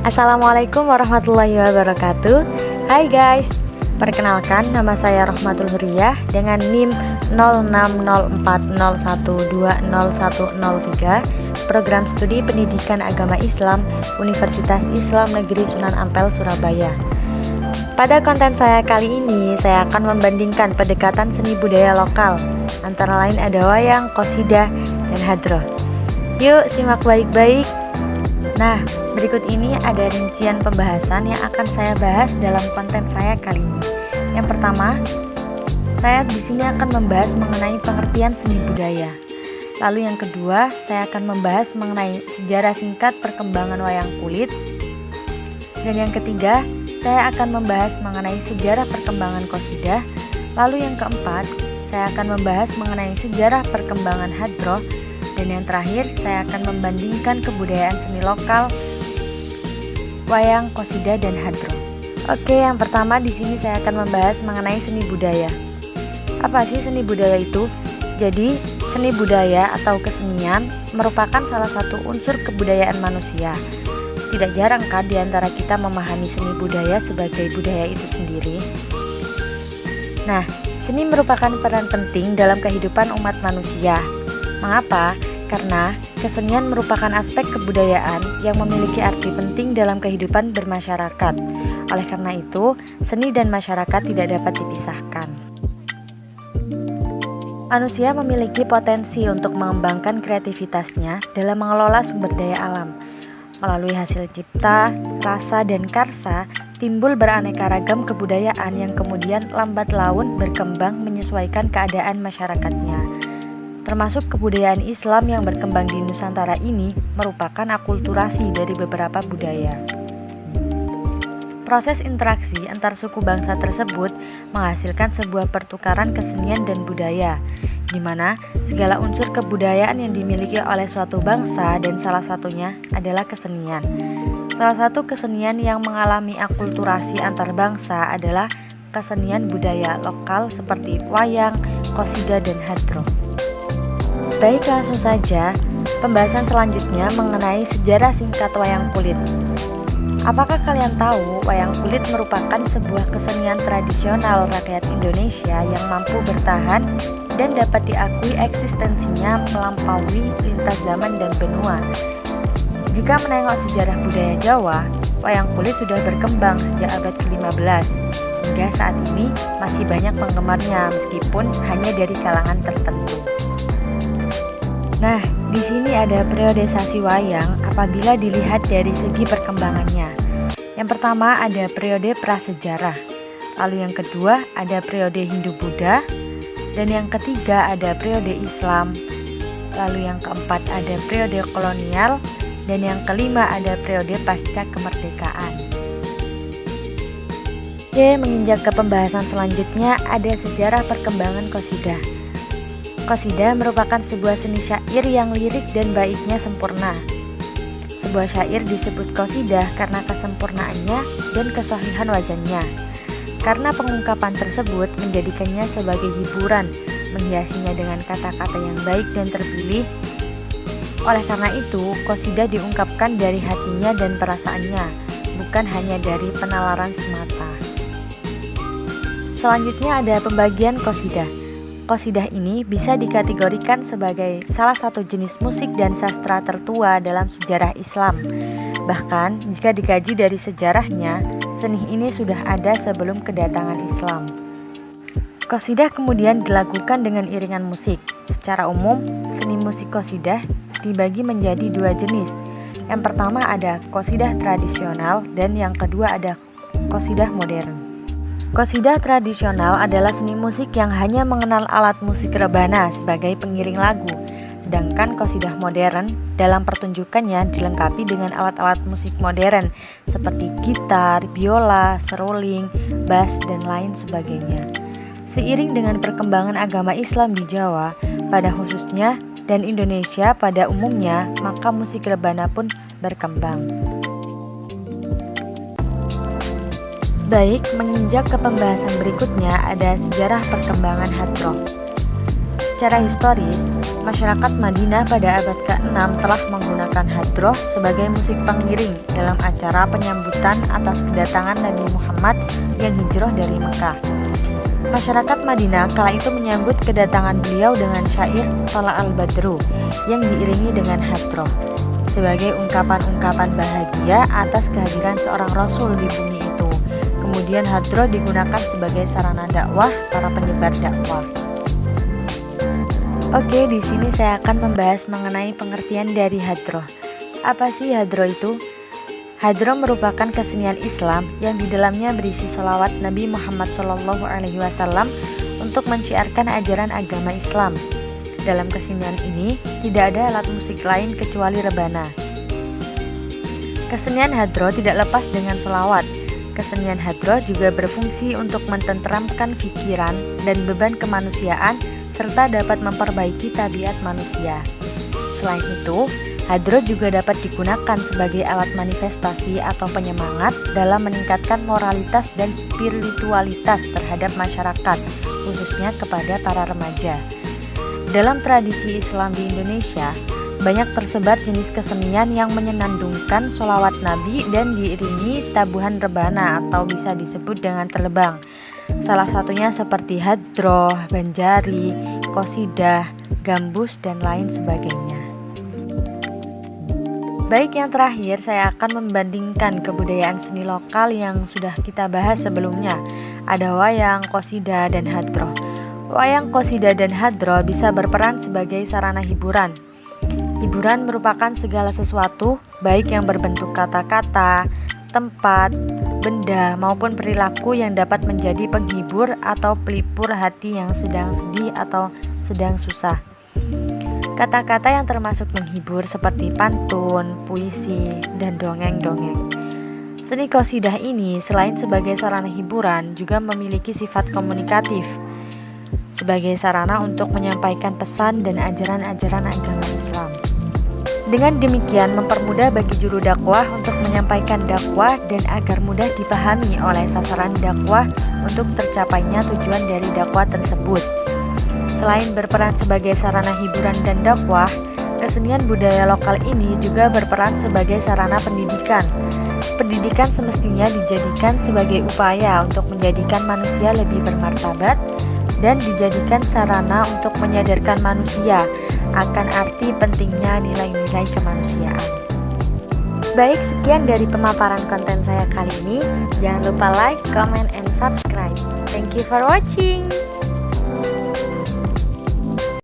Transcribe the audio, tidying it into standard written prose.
Assalamualaikum warahmatullahi wabarakatuh. Hai guys, perkenalkan nama saya Rohmatul Huriyah dengan NIM 060401201003, Program Studi Pendidikan Agama Islam Universitas Islam Negeri Sunan Ampel, Surabaya. Pada konten saya kali ini, saya akan membandingkan pendekatan seni budaya lokal, antara lain ada wayang, qasidah, dan hadroh. Yuk simak baik-baik. Nah, berikut ini ada rincian pembahasan yang akan saya bahas dalam konten saya kali ini. Yang pertama, saya di sini akan membahas mengenai pengertian seni budaya. Lalu yang kedua, saya akan membahas mengenai sejarah singkat perkembangan wayang kulit. Dan yang ketiga, saya akan membahas mengenai sejarah perkembangan qasidah. Lalu yang keempat, saya akan membahas mengenai sejarah perkembangan hadroh. Dan yang terakhir, saya akan membandingkan kebudayaan seni lokal, wayang, qasidah, dan hadroh. Oke, yang pertama di sini saya akan membahas mengenai seni budaya. Apa sih seni budaya itu? Jadi, seni budaya atau kesenian merupakan salah satu unsur kebudayaan manusia. Tidak jarang kan di antara kita memahami seni budaya sebagai budaya itu sendiri. Nah, seni merupakan peran penting dalam kehidupan umat manusia. Mengapa? Karena kesenian merupakan aspek kebudayaan yang memiliki arti penting dalam kehidupan bermasyarakat. Oleh karena itu, seni dan masyarakat tidak dapat dipisahkan. Manusia memiliki potensi untuk mengembangkan kreativitasnya dalam mengelola sumber daya alam. Melalui hasil cipta, rasa, dan karsa, timbul beraneka ragam kebudayaan yang kemudian lambat laun berkembang menyesuaikan keadaan masyarakatnya. Termasuk kebudayaan Islam yang berkembang di Nusantara ini merupakan akulturasi dari beberapa budaya. Proses interaksi antar suku bangsa tersebut menghasilkan sebuah pertukaran kesenian dan budaya, di mana segala unsur kebudayaan yang dimiliki oleh suatu bangsa dan salah satunya adalah kesenian. Salah satu kesenian yang mengalami akulturasi antar bangsa adalah kesenian budaya lokal seperti wayang, qasidah, dan hadroh. Baik, langsung saja, pembahasan selanjutnya mengenai sejarah singkat wayang kulit. Apakah kalian tahu wayang kulit merupakan sebuah kesenian tradisional rakyat Indonesia yang mampu bertahan dan dapat diakui eksistensinya melampaui lintas zaman dan benua? Jika menengok sejarah budaya Jawa, wayang kulit sudah berkembang sejak abad ke-15. Hingga saat ini masih banyak penggemarnya meskipun hanya dari kalangan tertentu. Nah, di sini ada periodisasi wayang apabila dilihat dari segi perkembangannya. Yang pertama ada periode prasejarah, lalu yang kedua ada periode Hindu-Buddha, dan yang ketiga ada periode Islam, lalu yang keempat ada periode kolonial, dan yang kelima ada periode pasca kemerdekaan. Oke, menginjak ke pembahasan selanjutnya ada sejarah perkembangan qasidah. Qasidah merupakan sebuah seni syair yang lirik dan baitnya sempurna. Sebuah syair disebut qasidah karena kesempurnaannya dan kesahihan wazannya. Karena pengungkapan tersebut menjadikannya sebagai hiburan, menghiasinya dengan kata-kata yang baik dan terpilih. Oleh karena itu, qasidah diungkapkan dari hatinya dan perasaannya, bukan hanya dari penalaran semata. Selanjutnya ada pembagian qasidah. Qasidah ini bisa dikategorikan sebagai salah satu jenis musik dan sastra tertua dalam sejarah Islam. Bahkan, jika dikaji dari sejarahnya, seni ini sudah ada sebelum kedatangan Islam. Qasidah kemudian dilakukan dengan iringan musik. Secara umum, seni musik qasidah dibagi menjadi dua jenis. Yang pertama ada qasidah tradisional dan yang kedua ada qasidah modern. Qasidah tradisional adalah seni musik yang hanya mengenal alat musik rebana sebagai pengiring lagu. Sedangkan qasidah modern dalam pertunjukannya dilengkapi dengan alat-alat musik modern seperti gitar, biola, seruling, bass, dan lain sebagainya. Seiring dengan perkembangan agama Islam di Jawa pada khususnya dan Indonesia pada umumnya, maka musik rebana pun berkembang. Baik, menginjak ke pembahasan berikutnya ada sejarah perkembangan hadroh. Secara historis, masyarakat Madinah pada abad ke-6 telah menggunakan hadroh sebagai musik pengiring dalam acara penyambutan atas kedatangan Nabi Muhammad yang hijrah dari Mekah. Masyarakat Madinah kala itu menyambut kedatangan beliau dengan syair Thala al-Badru yang diiringi dengan hadroh sebagai ungkapan-ungkapan bahagia atas kehadiran seorang Rasul di bumi itu. Kemudian hadroh digunakan sebagai sarana dakwah para penyebar dakwah. Oke, di sini saya akan membahas mengenai pengertian dari hadroh. Apa sih hadroh itu? Hadroh merupakan kesenian Islam yang di dalamnya berisi sholawat Nabi Muhammad SAW untuk menciarkan ajaran agama Islam. Dalam kesenian ini tidak ada alat musik lain kecuali rebana. Kesenian hadroh tidak lepas dengan sholawat. Kesenian hadroh juga berfungsi untuk mententeramkan pikiran dan beban kemanusiaan serta dapat memperbaiki tabiat manusia. Selain itu, hadroh juga dapat digunakan sebagai alat manifestasi atau penyemangat dalam meningkatkan moralitas dan spiritualitas terhadap masyarakat, khususnya kepada para remaja. Dalam tradisi Islam di Indonesia, banyak tersebar jenis kesenian yang menyenandungkan sholawat Nabi dan diiringi tabuhan rebana atau bisa disebut dengan telebang. Salah satunya seperti hadroh, banjari, qosidah, gambus, dan lain sebagainya. Baik, yang terakhir saya akan membandingkan kebudayaan seni lokal yang sudah kita bahas sebelumnya. Ada wayang, qosidah, dan hadroh. Wayang, qosidah, dan hadroh bisa berperan sebagai sarana hiburan. Hiburan merupakan segala sesuatu, baik yang berbentuk kata-kata, tempat, benda, maupun perilaku yang dapat menjadi penghibur atau pelipur hati yang sedang sedih atau sedang susah. Kata-kata yang termasuk menghibur seperti pantun, puisi, dan dongeng-dongeng. Seni qosidah ini selain sebagai sarana hiburan juga memiliki sifat komunikatif, sebagai sarana untuk menyampaikan pesan dan ajaran-ajaran agama Islam. Dengan demikian mempermudah bagi juru dakwah untuk menyampaikan dakwah dan agar mudah dipahami oleh sasaran dakwah untuk tercapainya tujuan dari dakwah tersebut. Selain berperan sebagai sarana hiburan dan dakwah, kesenian budaya lokal ini juga berperan sebagai sarana pendidikan. Pendidikan semestinya dijadikan sebagai upaya untuk menjadikan manusia lebih bermartabat dan dijadikan sarana untuk menyadarkan manusia akan arti pentingnya nilai-nilai kemanusiaan. Baik, sekian dari pemaparan konten saya kali ini. Jangan lupa like, comment, and subscribe. Thank you for watching.